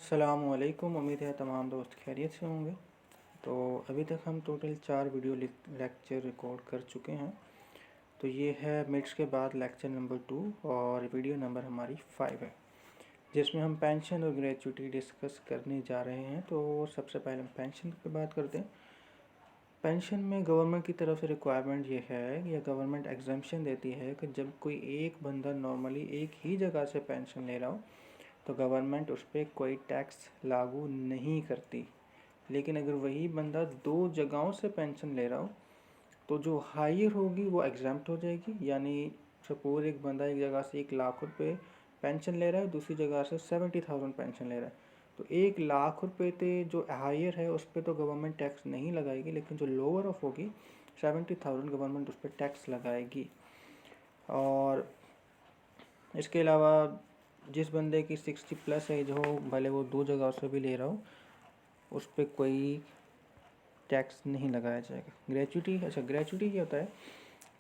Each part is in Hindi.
अस्सलामुअलैकुम। उम्मीद है तमाम दोस्त खैरियत से होंगे। तो अभी तक हम टोटल 4 वीडियो लेक्चर रिकॉर्ड कर चुके हैं। तो ये है मिड्स के बाद लेक्चर नंबर 2 और वीडियो नंबर हमारी 5 है, जिसमें हम पेंशन और ग्रेचुइटी डिस्कस करने जा रहे हैं। तो सबसे पहले हम पेंशन पे बात करते हैं। पेंशन में गवर्नमेंट की तरफ से रिक्वायरमेंट ये है या गवर्नमेंट एग्जम्पशन देती है कि जब कोई एक बंदा नॉर्मली एक ही जगह से पेंशन ले रहा हो तो गवर्नमेंट उस पर कोई टैक्स लागू नहीं करती। लेकिन अगर वही बंदा 2 जगहों से पेंशन ले रहा हो तो जो हायर होगी वो एग्जम्प्ट हो जाएगी। यानी सपोज एक बंदा एक जगह से 1 लाख रुपए पेंशन ले रहा है, दूसरी जगह से 70,000 पेंशन ले रहा है, तो 1 लाख रुपए पे जो हायर है उस पर तो गवर्नमेंट टैक्स नहीं लगाएगी, लेकिन जो लोअर ऑफ होगी 70,000 गवर्नमेंट उस पर टैक्स लगाएगी। और इसके अलावा जिस बंदे की 60+ एज हो, भले वो 2 जगह से भी ले रहा हो, उस पर कोई टैक्स नहीं लगाया जाएगा। ग्रेचुइटी क्या होता है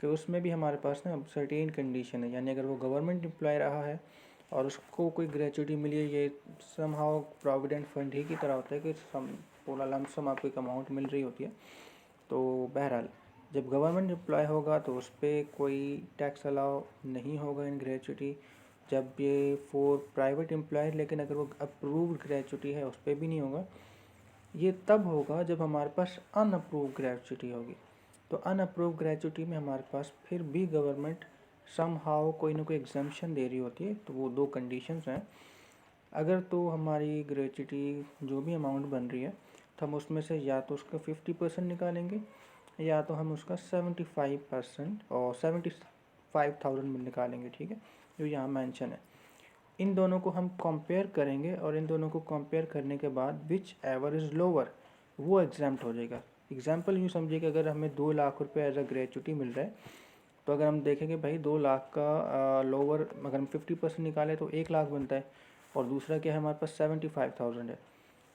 कि उसमें भी हमारे पास ना सर्टेन कंडीशन है। यानी अगर वो गवर्नमेंट एम्प्लॉय रहा है और उसको कोई ग्रेचुइटी मिली है, ये समहाउ प्रोविडेंट फंड ही की तरह होता है कि पूरा लमसम आपको एक अमाउंट मिल रही होती है। तो बहरहाल जब गवर्नमेंट एम्प्लॉय होगा तो उस पर कोई टैक्स अलाउ नहीं होगा इन ग्रेचुइटी। जब ये फॉर प्राइवेट एम्प्लॉय, लेकिन अगर वो अप्रूव्ड ग्रेचुइटी है उस पर भी नहीं होगा। ये तब होगा जब हमारे पास अनअप्रूव ग्रेचुइटी होगी। तो अनअप्रूव ग्रेचुइटी में हमारे पास फिर भी गवर्नमेंट समहाउ कोई ना कोई एग्जम्पशन दे रही होती है। तो वो 2 कंडीशंस हैं। अगर तो हमारी ग्रेचुइटी जो भी अमाउंट बन रही है तो हम उसमें से या तो उसका 50% निकालेंगे या तो हम उसका 75% और 75,000 में निकालेंगे। ठीक है, जो यहाँ मेंशन है। इन दोनों को हम कंपेयर करेंगे और इन दोनों को कंपेयर करने के बाद विच एवर इज़ लोअर वो एग्जाम्प्ट हो जाएगा। एग्जाम्पल यूँ समझिए कि अगर हमें 2 लाख रुपए एज अ ग्रेचुइटी मिल रहा है, तो अगर हम देखेंगे भाई 2 लाख का लोअर अगर हम 50% निकालें तो 1 लाख बनता है, और दूसरा क्या है हमारे पास 75,000 है।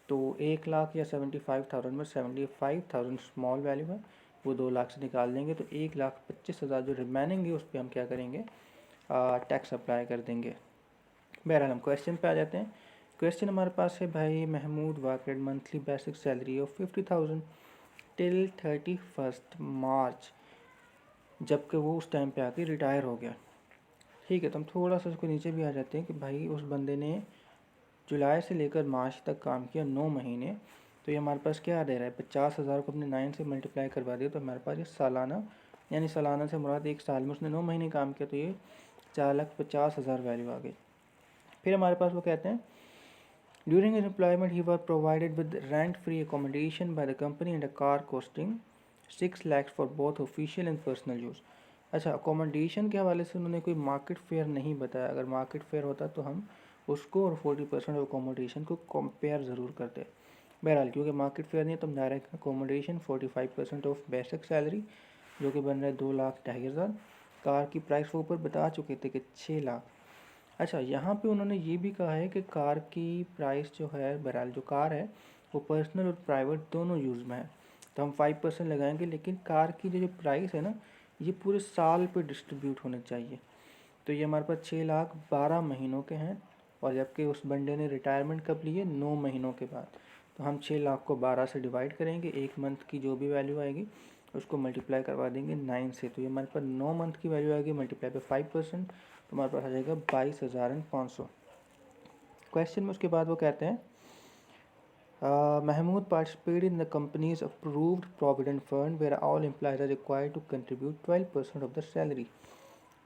तो 1 लाख या 75,000 में 75,000 स्मॉल वैल्यू है, वो 2 लाख से निकाल देंगे तो 1,25,000 जो रिमेनिंग है उस पर हम क्या करेंगे, टैक्स अप्लाई कर देंगे। बहरहाल हम क्वेश्चन पे आ जाते हैं। क्वेश्चन हमारे पास है भाई महमूद वाकड monthly basic salary of 50,000 till 31 March, जबकि वो उस टाइम पे आके रिटायर हो गया। ठीक है, तो हम थोड़ा सा उसको नीचे भी आ जाते हैं कि भाई उस बंदे ने जुलाई से लेकर मार्च तक काम किया 9 महीने। तो ये हमारे पास क्या दे रहा है, 50,000 को अपने 9 से मल्टीप्लाई करवा दिया तो हमारे पास ये सालाना, यानी सालाना से मुराद 1 साल में उसने 9 महीने काम किया, तो ये 4,50,000 वैल्यू आ गई। फिर हमारे पास वो कहते हैं during his employment he was provided with rent free accommodation by the company and a car costing 6 lakhs for both official and personal use। अच्छा, अकोमोडेशन के हवाले से उन्होंने कोई मार्केट फेयर नहीं बताया। अगर मार्केट फेयर होता तो हम उसको और 40% ऑफ अकोमोडेशन को कंपेयर ज़रूर करते। बहरहाल क्योंकि मार्केट फेयर नहीं है तो हम direct accommodation 45% of basic salary जो कि बन रहा है 2,02,500। कार की प्राइस वो ऊपर बता चुके थे कि 6 लाख। अच्छा, यहाँ पे उन्होंने ये भी कहा है कि कार की प्राइस जो है, बहरहाल जो कार है वो पर्सनल और प्राइवेट दोनों यूज़ में है, तो हम 5% लगाएंगे। लेकिन कार की जो प्राइस है ना, ये पूरे साल पे डिस्ट्रीब्यूट होने चाहिए। तो ये हमारे पास 6,12 महीनों के हैं, और जबकि उस बंदे ने रिटायरमेंट कब ली है, 9 महीनों के बाद। तो हम 6 लाख को 12 से डिवाइड करेंगे, एक मंथ की जो भी वैल्यू आएगी उसको मल्टीप्लाई करवा देंगे 9 से, तो ये हमारे पास 9 मंथ की वैल्यू आएगी मल्टीप्लाई पे 5%, तो हमारे पास आ जाएगा 22,500। क्वेश्चन में उसके बाद वो कहते हैं Mahmood participate in the companies approved provident fund where all employees are required to contribute 12% of the salary.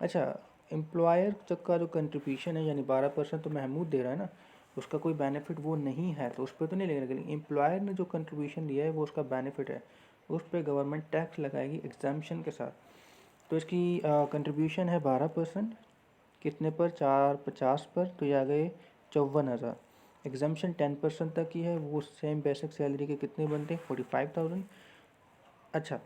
अच्छा, एम्प्लॉयर का जो कंट्रीब्यूशन है यानी 12% तो महमूद दे रहा है ना, उसका कोई बेनिफिट वो नहीं है तो उस पर तो नहीं लगेगा, लेकिन एम्प्लॉयर ने जो कंट्रीब्यूशन दिया है वो उसका बेनिफिट है, उस पर गवर्नमेंट टैक्स लगाएगी एग्जाम्पशन के साथ। तो इसकी कंट्रीब्यूशन है 12%, कितने पर, 450 पर, तो ये आ गए 54,000। एग्जाम्पशन 10% तक की है, वो सेम बेसिक सैलरी के कितने बनते हैं, 45,000। अच्छा,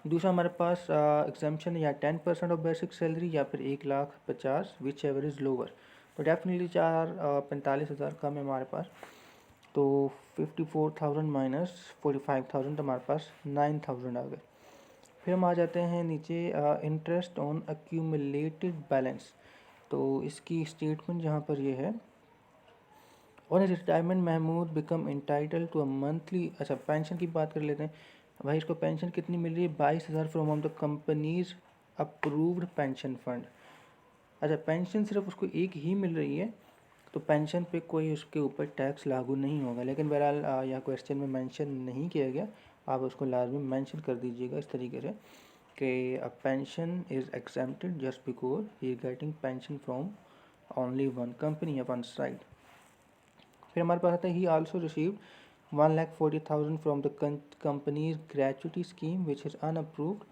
दूसरा हमारे पास एग्जाम्पशन या 10% ऑफ बेसिक सैलरी या फिर 1,50,000 विच एवर इज़ लोअर, तो डेफिनेटली 45,000 कम है हमारे पास। तो 54,000 माइनस 45,000 तो हमारे पास 9,000 आ गए। फिर हम आ जाते हैं नीचे इंटरेस्ट ऑन एक्यूमुलेटेड बैलेंस। तो इसकी स्टेटमेंट जहाँ पर ये है on his retirement Mahmood become entitle to a monthly, अच्छा पेंशन की बात कर लेते हैं भाई। इसको पेंशन कितनी मिल रही है? 22,000 from the companies approved pension fund. अच्छा पेंशन सिर्फ उसको एक ही मिल रही है तो पेंशन पे कोई उसके ऊपर टैक्स लागू नहीं होगा। लेकिन बहरहाल यहाँ क्वेश्चन में मेंशन नहीं किया गया, आप उसको लाजमी मेंशन कर दीजिएगा इस तरीके से कि a pension is exempted just because he is getting pension from only one company या वन साइड। फिर हमारे पास आता है ही also received 1,40,000 from the companies gratuity scheme which is unapproved.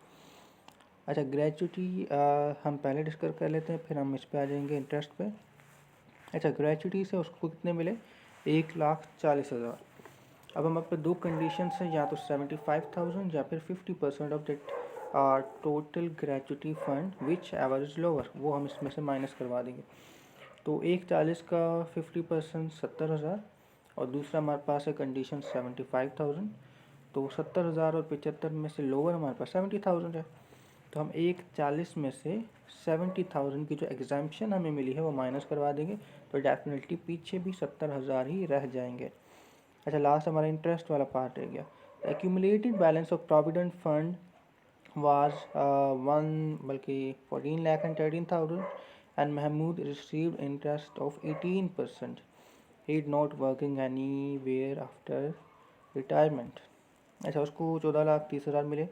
अच्छा ग्रेचुटी हम पहले डिस्कस कर लेते हैं, फिर हम इस पे आ जाएंगे इंटरेस्ट पे। अच्छा ग्रेचुटी से उसको कितने मिले? 1,40,000। अब हमारे पे दो कंडीशन हैं, या तो 75,000 या फिर 50% of that total gratuity fund which ever is lower, वो हम इसमें से माइनस करवा देंगे। तो 1,40 का 50% 70,000 और दूसरा हमारे पास है कंडीशन 75,000। तो 70,000 और 75 में से लोअर हमारे पास 70,000 है। तो हम 1,40 में से 70,000 की जो एग्जाम्पशन हमें मिली है वो माइनस करवा देंगे, तो डेफिनेटली पीछे भी 70,000 ही रह जाएंगे। अच्छा लास्ट हमारा इंटरेस्ट वाला पार्ट रह गया। Accumulated balance of provident fund was 14,13,000 and Mahmood received interest of 18%. He is not working anywhere after retirement. अच्छा उसको 14,30,000 मिले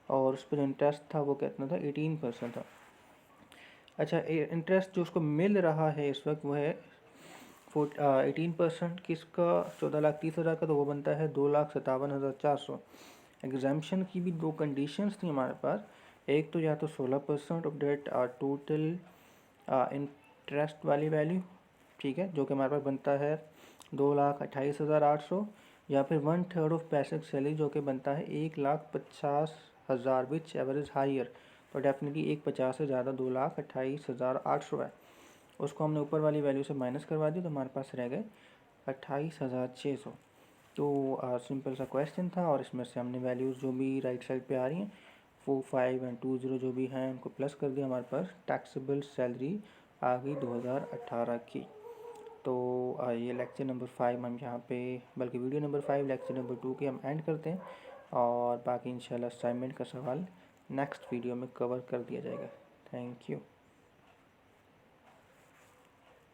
और उस पर जो इंटरेस्ट था वो कितना था? 18% था। अच्छा इंटरेस्ट जो उसको मिल रहा है इस वक्त वो है 18% किसका? 14,30,000 का, तो वो बनता है 2,57,400। एग्जाम्पशन की भी दो कंडीशंस थी हमारे पास, एक तो या तो 16% ऑफ डेट टोटल इंटरेस्ट वाली वैल्यू, ठीक है, जो कि हमारे पास बनता है 2,28,800, या फिर 1/3 ऑफ बेसिक सैलरी जो कि बनता है 1,50,000 विच एवरेज हायर। तो डेफिनेटली 1,50 से ज़्यादा 2,28,800 है। उसको हमने ऊपर वाली वैल्यू से माइनस करवा दी तो हमारे पास रह गए 28,600। तो सिंपल सा क्वेश्चन था और इसमें से हमने वैल्यूज़ जो भी राइट साइड पे आ रही हैं 4, 5 एंड 2, 0 जो भी हैं उनको प्लस कर दिया। हमारे पास टैक्सेबल सैलरी आ गई 2018 की। तो ये लेक्चर नंबर 5 हम यहाँ पे, बल्कि वीडियो नंबर 5 लेक्चर नंबर 2 के हम एंड करते हैं और बाकी इंशाल्लाह असाइनमेंट का सवाल नेक्स्ट वीडियो में कवर कर दिया जाएगा। Thank you.